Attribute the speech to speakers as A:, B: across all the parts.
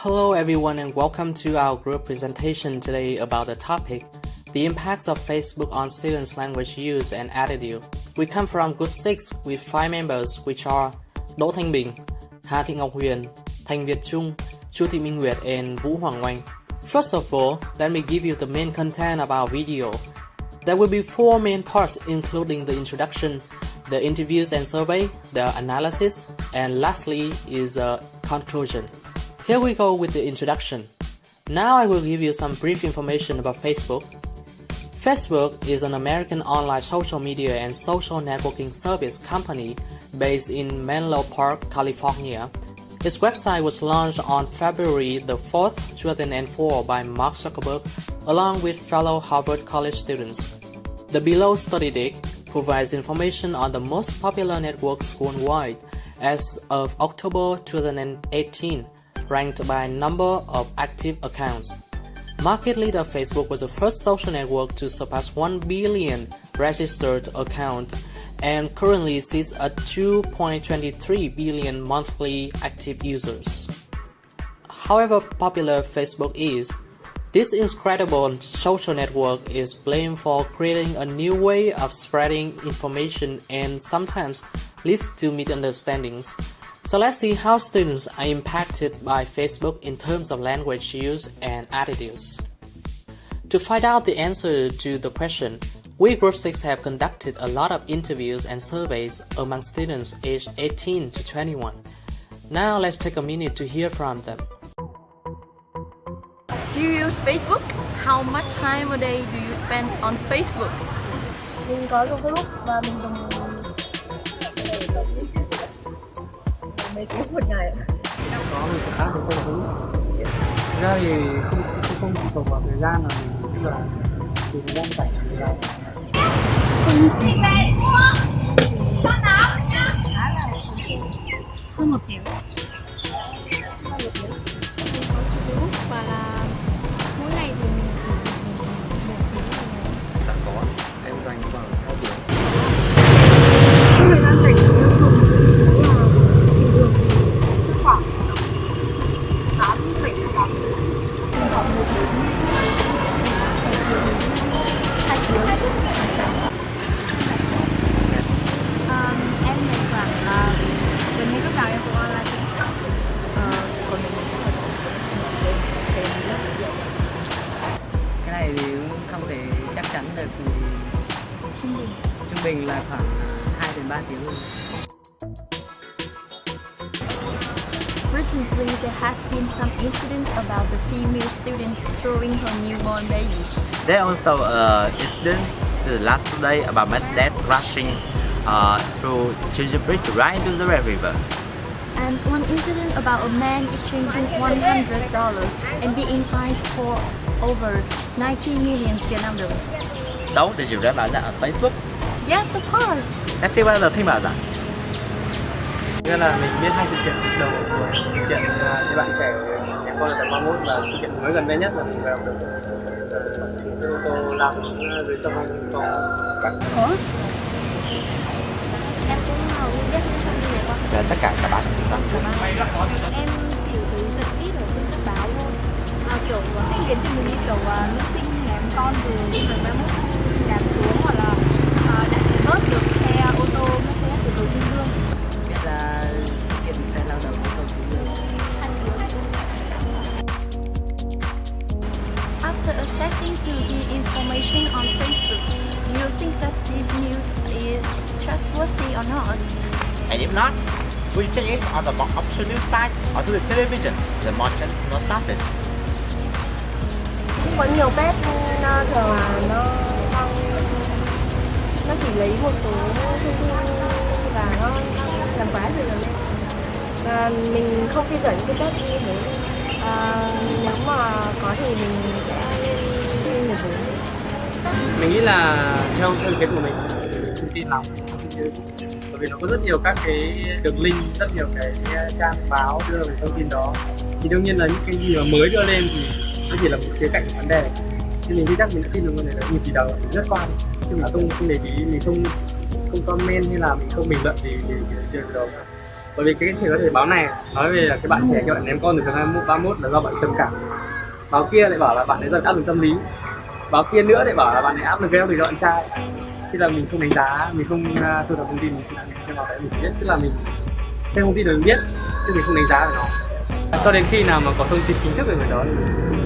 A: Hello everyone and welcome to our group presentation today about the topic, the impacts of Facebook on students' language use and attitude. We come from group 6 with 5 members which are Đỗ Thanh Bình, Hà Thị Ngọc Huyền, Thành Việt Trung, Chu Thị Minh Nguyệt and Vũ Hoàng Oanh. First of all, let me give you the main content of our video. There will be 4 main parts including the introduction, the interviews and survey, the analysis, and lastly is a conclusion. Here we go with the introduction. Now I will give you some brief information about Facebook. Facebook is an American online social media and social networking service company based in Menlo Park, California. Its website was launched on February the 4th, 2004 by Mark Zuckerberg along with fellow Harvard College students. The below study deck provides information on the most popular networks worldwide as of October 2018, ranked by number of active accounts. Market leader Facebook was the first social network to surpass 1 billion registered accounts and currently sits at 2.23 billion monthly active users. However popular Facebook is, this incredible social network is blamed for creating a new way of spreading information and sometimes leads to misunderstandings. So let's see how students are impacted by Facebook in terms of language use and attitudes. To find out the answer to the question, we Group 6 have conducted a lot of interviews and surveys among students aged 18 to 21. Now let's take a minute to hear from them.
B: Do you use Facebook? How much time a day do you spend on Facebook?
C: Mình có dùng Facebook và mình dùng mấy tiếng một ngày.
D: Có mình khá là xem Facebook. Thực ra thì không phụ thuộc vào thời gian mà mình tức là từ thời gian rảnh thì là
C: hơn một tiếng.
B: Và là mỗi ngày thì mình chỉ dùng 1 tiếng.
D: đã có em dành khoảng 2 tiếng.
C: Thời gian rảnh của em dùng là bình thường thì khoảng 8,8 khoảng 1 đến 2 tiếng.
B: Em này khoảng gần như lúc nào em cũng online. Còn mình
D: Cái này thì cũng không thể chắc chắn được vì trung bình là khoảng 2 đến 3 tiếng thôi.
B: Recently, there has been some incident about the female student throwing her newborn baby.
E: There also incident the last day about my dad rushing through Ginger Bridge right into the Red River.
B: And one incident about a man exchanging $100 and being fined for over 90 million Vietnam dollars.
E: So, did you read about that on Facebook?
B: Yes, of course.
E: Let's see what other thing about that.
D: Nghĩa là mình biết 2 sự kiện đầu của sự kiện cái bạn trẻ trẻ con là tầm 31 và sự kiện mới gần đây nhất là mình gặp được xe ô tô làm dưới sông Anh có bạn.
B: Có. Em cũng biết thông tin này qua.
E: Về tất cả các bạn chúng ta.
B: Em chỉ thấy giật tít ở trên các báo thôi. Kiểu sinh viên thì mình kiểu nữ sinh ném con từ trên đường 31 ném xuống hoặc là đã bớt được xe ô tô Mercedes từ cầu Trương Dương.
D: Biết là sự kiện xe lao động của cầu Trương Dương.
B: After accessing to the information on Facebook, do you think that this news is trustworthy or not?
E: And if not, we check it on the more optional news sites or through the television, the more chance no sources.
C: Cũng có nhiều page thường là nó chỉ lấy một số thông tin và nó làm quá rồi lên. Và mình không tin tưởng những cái page như thế. Nếu mà có thì mình sẽ tin được.
D: Mình nghĩ là theo ý kiến của mình thông tin lắm, bởi vì nó có rất nhiều các cái đường link, rất nhiều cái trang báo đưa về thông tin đó. Thì đương nhiên là những cái gì mà mới đưa lên thì nó chỉ là một khía cạnh của vấn đề. Nên mình chắc mình đã tin được vấn đề là mình chỉ đầu rất quan, nhưng mà không để ý, mình không comment hay là mình không bình luận gì về điều đó. Bởi vì cái thì có thể báo này nói về là cái bạn trẻ các bạn ném con từ năm 31 là do bạn trầm cảm, báo kia lại bảo là bạn ấy rất áp lực tâm lý, báo kia nữa lại bảo là bạn ấy áp lực gây áp lực cho bạn trai. Thì là mình không đánh giá, mình không thu thập thông tin, mình xem vào đấy mình chỉ biết, tức là mình xem thông tin rồi mình biết chứ mình không đánh giá về nó cho đến khi nào mà có thông tin chính thức về người đó.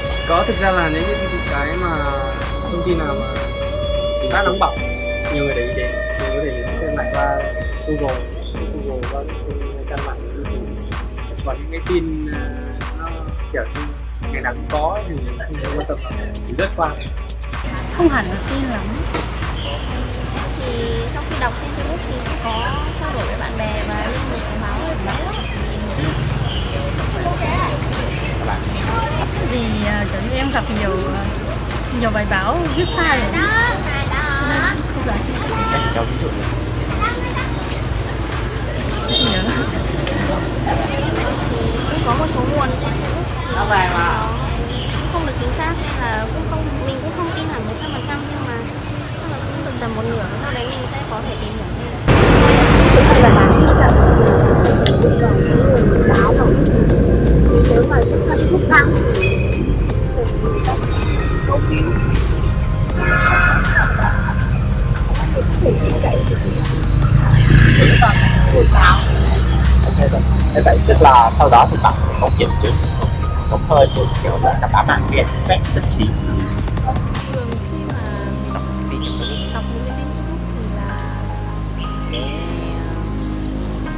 D: Thì có, thực ra là những cái mà thông tin nào mà khá nóng bỏng nhiều người để ý đến, mình có thể xem lại qua Google qua những trang mạng và những cái tin nó kiểu như ngày nào cũng có thì mình lại không quan tâm, mình rất qua.
B: Không hẳn là tin lắm. Thì sau khi đọc trên Facebook thì cũng có trao đổi với bạn bè và lên một số báo rồi báo.
C: Vì kiểu như em gặp nhiều bài báo viết sai rồi nên không đáng tin.
E: Cho ví dụ
C: Nhớ.
B: Cũng có một số nguồn trên Facebook thì nó không được chính xác nên là mình cũng không tin hẳn 100%, nhưng mà chắc là cũng tầm một nửa, sau đấy mình sẽ có thể tìm hiểu thêm.
C: Chỉ là báo là còn cái nguồn báo rồi chỉ nếu mà cái Facebook đăng thì người ta sẽ câu view
E: Thế vậy tức là sau đó thì bạn sẽ có kiểm chứng, có hơi một kiểu là các bạn bị expect rất chí.
B: Thường khi mà đọc những cái tin Facebook thì là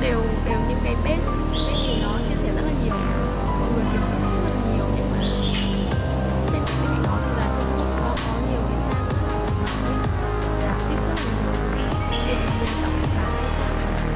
B: đều những cái page thì nó chia sẻ rất là nhiều, mọi người kiểm chứng rất là nhiều, nhưng mà trên cái đó thì là trên Facebook có nhiều cái trang rất là tiếp rất là nhiều để mình đọc cả hai trang biết rồi.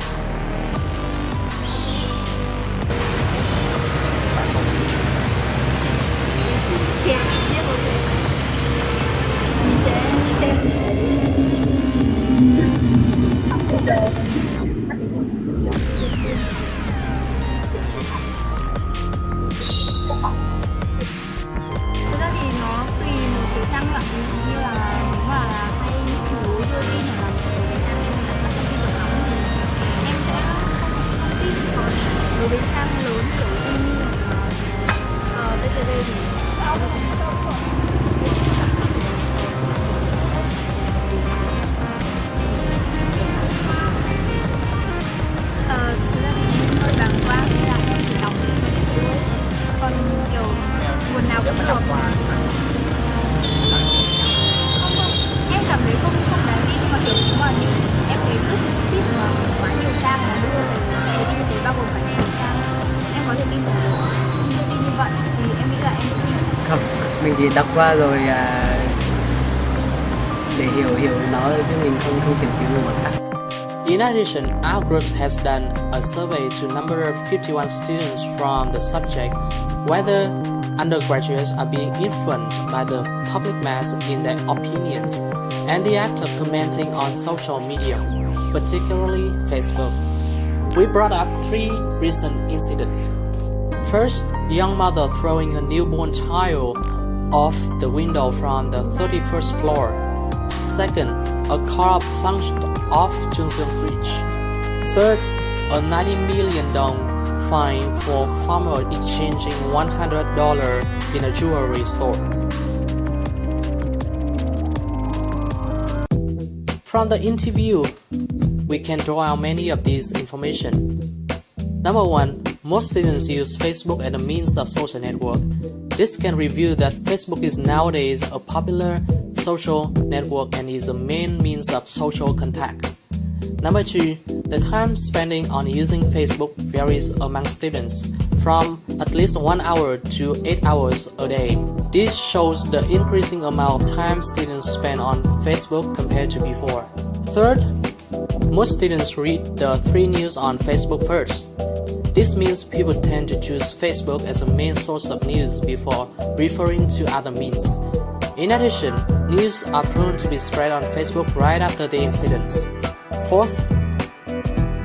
B: Thực ra thì nó tùy một số trang mạng, như là nếu mà hay chú đưa tin hoặc là một số cái trang em là thông tin tổng nóng thì em sẽ không tin. Còn đối với trang lớn kiểu như VTV thì thực ra thì hơi bàng quang nên là em chỉ đọc những cái cuối, còn kiểu nguồn nào cũng được. Em cảm thấy không đáng tin, nhưng mà kiểu nếu mà như em thấy lướt feed mà quá nhiều trang mà đưa về tin thì bao gồm cả nhiều trang, em có thể tin tưởng được. Đưa tin như vậy thì em nghĩ là em sẽ tin.
F: Không, mình chỉ đọc qua rồi để hiểu nó thôi chứ mình không kiểm chứng được mặt khác.
A: In addition, our group has done a survey to number of 51 students from the subject whether undergraduates are being influenced by the public mass in their opinions and the act of commenting on social media, particularly Facebook. We brought up 3 recent incidents. First, a young mother throwing her newborn child off the window from the 31st floor. Second, a car plunged off Chungseong Bridge. Third, a 90 million dong fine for farmer exchanging $100 in a jewelry store. From the interview, we can draw out many of these information. Number 1, most students use Facebook as a means of social network. This can reveal that Facebook is nowadays a popular social network and is a main means of social contact. Number 2, the time spending on using Facebook varies among students, from at least 1 hour to 8 hours a day. This shows the increasing amount of time students spend on Facebook compared to before. Third, most students read the 3 news on Facebook first. This means people tend to choose Facebook as a main source of news before referring to other means. In addition, news are prone to be spread on Facebook right after the incidents. Fourth,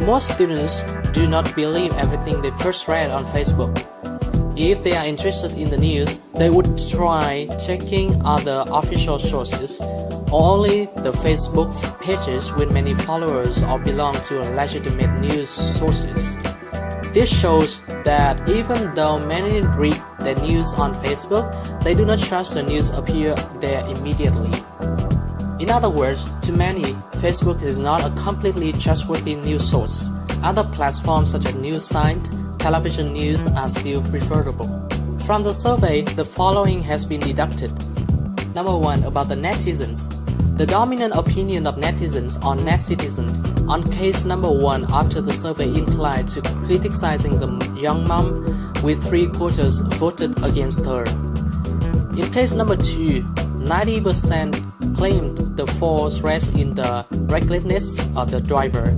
A: most students do not believe everything they first read on Facebook. If they are interested in the news, they would try checking other official sources or only the Facebook pages with many followers or belong to legitimate news sources. This shows that even though many read the news on Facebook, they do not trust the news appear there immediately. In other words, to many, Facebook is not a completely trustworthy news source. Other platforms such as news site, television news are still preferable. From the survey, the following has been deducted. Number 1, about the netizens. The dominant opinion of netizens on netizens on case number 1 after the survey inclined to criticizing the young mom, with 3/4 voted against her. In case number 2, 90% claimed the fault rests in the recklessness of the driver.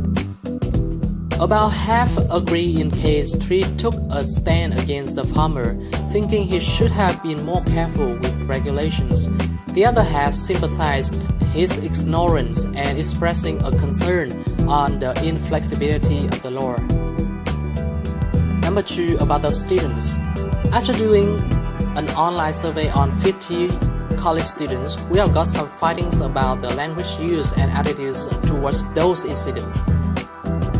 A: About half agree in case 3 took a stand against the farmer, thinking he should have been more careful with regulations. The other half sympathized his ignorance and expressing a concern on the inflexibility of the law. Number 2, about the students. After doing an online survey on 50 college students, we have got some findings about the language use and attitudes towards those incidents.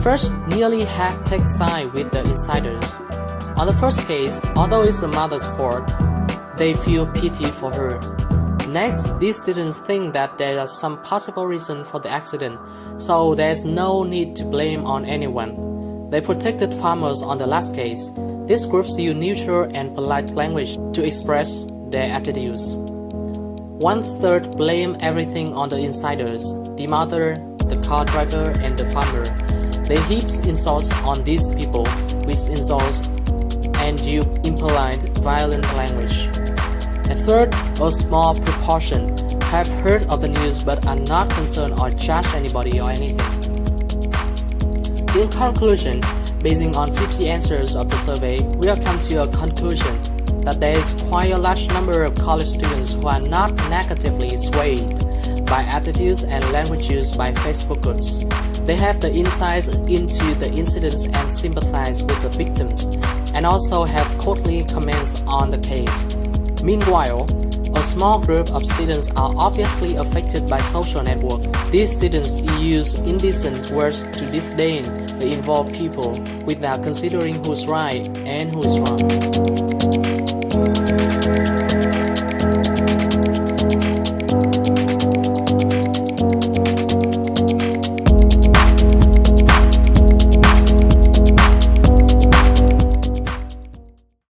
A: First, nearly half take side with the insiders. On the first case, although it's the mother's fault, they feel pity for her. Next, these students think that there is some possible reason for the accident, so there's no need to blame on anyone. They protected farmers on the last case. This group use neutral and polite language to express their attitudes. 1/3 blame everything on the insiders, the mother, the car driver, and the farmer. They heap insults on these people with insults and use impolite, violent language. A third, a small proportion, have heard of the news but are not concerned or judge anybody or anything. In conclusion, basing on 50 answers of the survey, we have come to a conclusion that there is quite a large number of college students who are not negatively swayed by attitudes and language used by Facebookers. They have the insights into the incidents and sympathize with the victims, and also have courtly comments on the case. Meanwhile, a small group of students are obviously affected by social network. These students use indecent words to disdain the involved people without considering who's right and who's wrong.